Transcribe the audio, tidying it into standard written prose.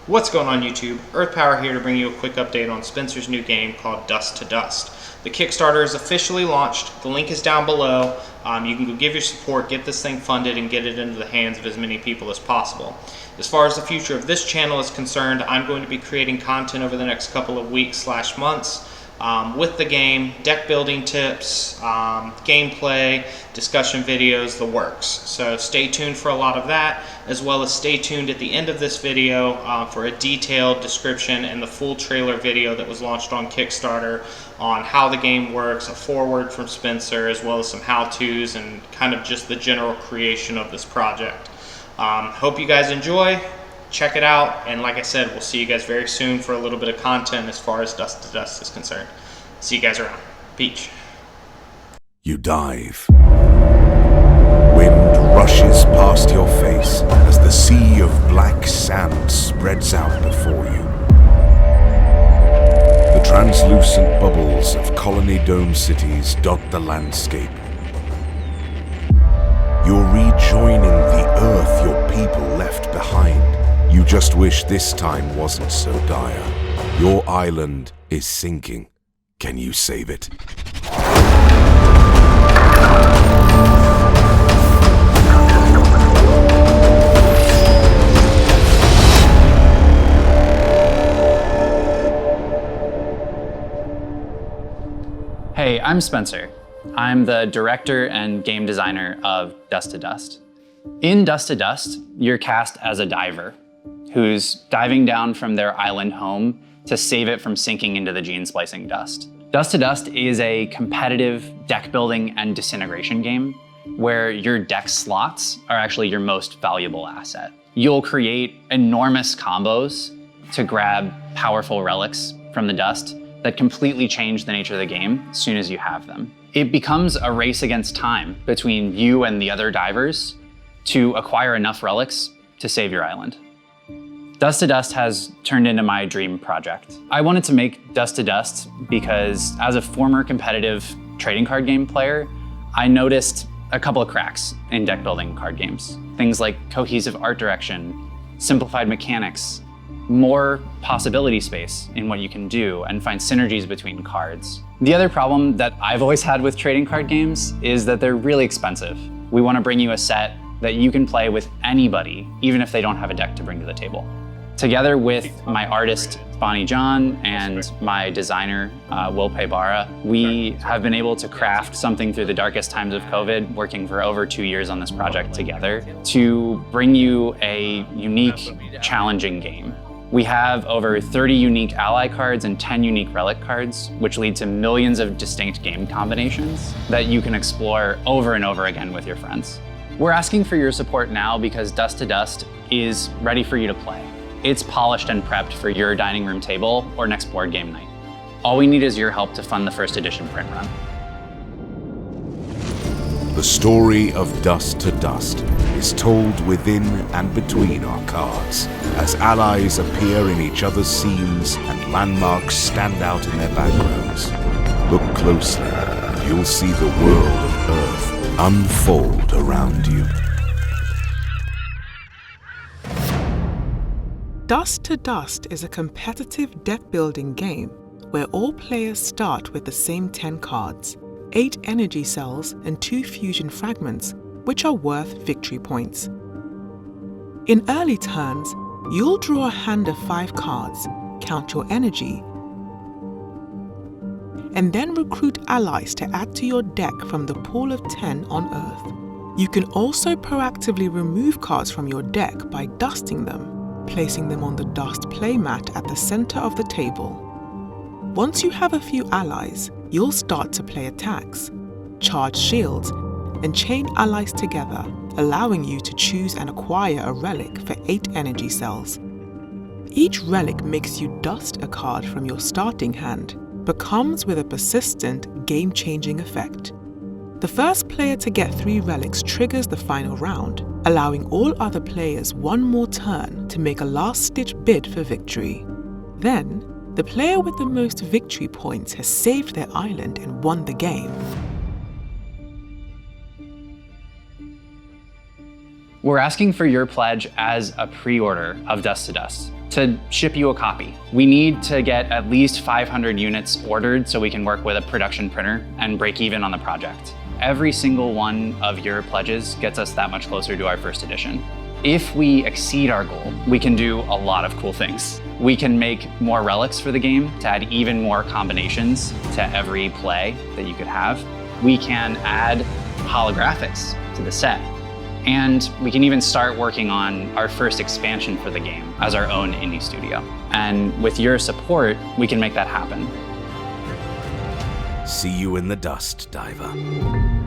What's going on YouTube? Earth Power here to bring you a quick update on Spencer's new game called Dust to Dust. The Kickstarter is officially launched. The link is down below. You can go give your support, get this thing funded, and get it into the hands of as many people as possible. As far as the future of this channel is concerned, I'm going to be creating content over the next couple of weeks/months with the game, deck building tips, gameplay, discussion videos, the works. So stay tuned for a lot of that, as well as stay tuned at the end of this video for a detailed description and the full trailer video that was launched on Kickstarter on how the game works, a foreword from Spencer, as well as some how-tos and kind of just the general creation of this project. Hope you guys enjoy. Check it out, and like I said, we'll see you guys very soon for a little bit of content as far as Dust to Dust is concerned. See you guys around. Peach. You dive. Wind rushes past your face as the sea of black sand spreads out before you. The translucent bubbles of colony dome cities dot the landscape. You're rejoining the earth your people left behind. You just wish this time wasn't so dire. Your island is sinking. Can you save it? Hey, I'm Spencer. I'm the director and game designer of Dust to Dust. In Dust to Dust, you're cast as a diver who's diving down from their island home to save it from sinking into the gene splicing dust. Dust to Dust is a competitive deck building and disintegration game where your deck slots are actually your most valuable asset. You'll create enormous combos to grab powerful relics from the dust that completely change the nature of the game as soon as you have them. It becomes a race against time between you and the other divers to acquire enough relics to save your island. Dust to Dust has turned into my dream project. I wanted to make Dust to Dust because as a former competitive trading card game player, I noticed a couple of cracks in deck building card games. Things like cohesive art direction, simplified mechanics, more possibility space in what you can do, and find synergies between cards. The other problem that I've always had with trading card games is that they're really expensive. We want to bring you a set that you can play with anybody, even if they don't have a deck to bring to the table. Together with my artist, Bonnie John, and my designer, Will Paybara, we have been able to craft something through the darkest times of COVID, working for over 2 years on this project together, to bring you a unique, challenging game. We have over 30 unique ally cards and 10 unique relic cards, which lead to millions of distinct game combinations that you can explore over and over again with your friends. We're asking for your support now because Dust to Dust is ready for you to play. It's polished and prepped for your dining room table or next board game night. All we need is your help to fund the first edition print run. The story of Dust to Dust is told within and between our cards, as allies appear in each other's scenes and landmarks stand out in their backgrounds. Look closely, and you'll see the world of Earth unfold around you. Dust to Dust is a competitive deck-building game where all players start with the same 10 cards, 8 energy cells and 2 fusion fragments, which are worth victory points. In early turns, you'll draw a hand of 5 cards, count your energy, and then recruit allies to add to your deck from the pool of 10 on Earth. You can also proactively remove cards from your deck by dusting them, placing them on the dust playmat at the center of the table. Once you have a few allies, you'll start to play attacks, charge shields, and chain allies together, allowing you to choose and acquire a relic for 8 energy cells. Each relic makes you dust a card from your starting hand, but comes with a persistent, game-changing effect. The first player to get 3 relics triggers the final round, allowing all other players one more turn to make a last-ditch bid for victory. Then, the player with the most victory points has saved their island and won the game. We're asking for your pledge as a pre-order of Dust to Dust. to ship you a copy. We need to get at least 500 units ordered so we can work with a production printer and break even on the project. Every single one of your pledges gets us that much closer to our first edition. If we exceed our goal, we can do a lot of cool things. We can make more relics for the game to add even more combinations to every play that you could have. We can add holographics to the set. And we can even start working on our first expansion for the game as our own indie studio. And with your support, we can make that happen. See you in the dust, Diver.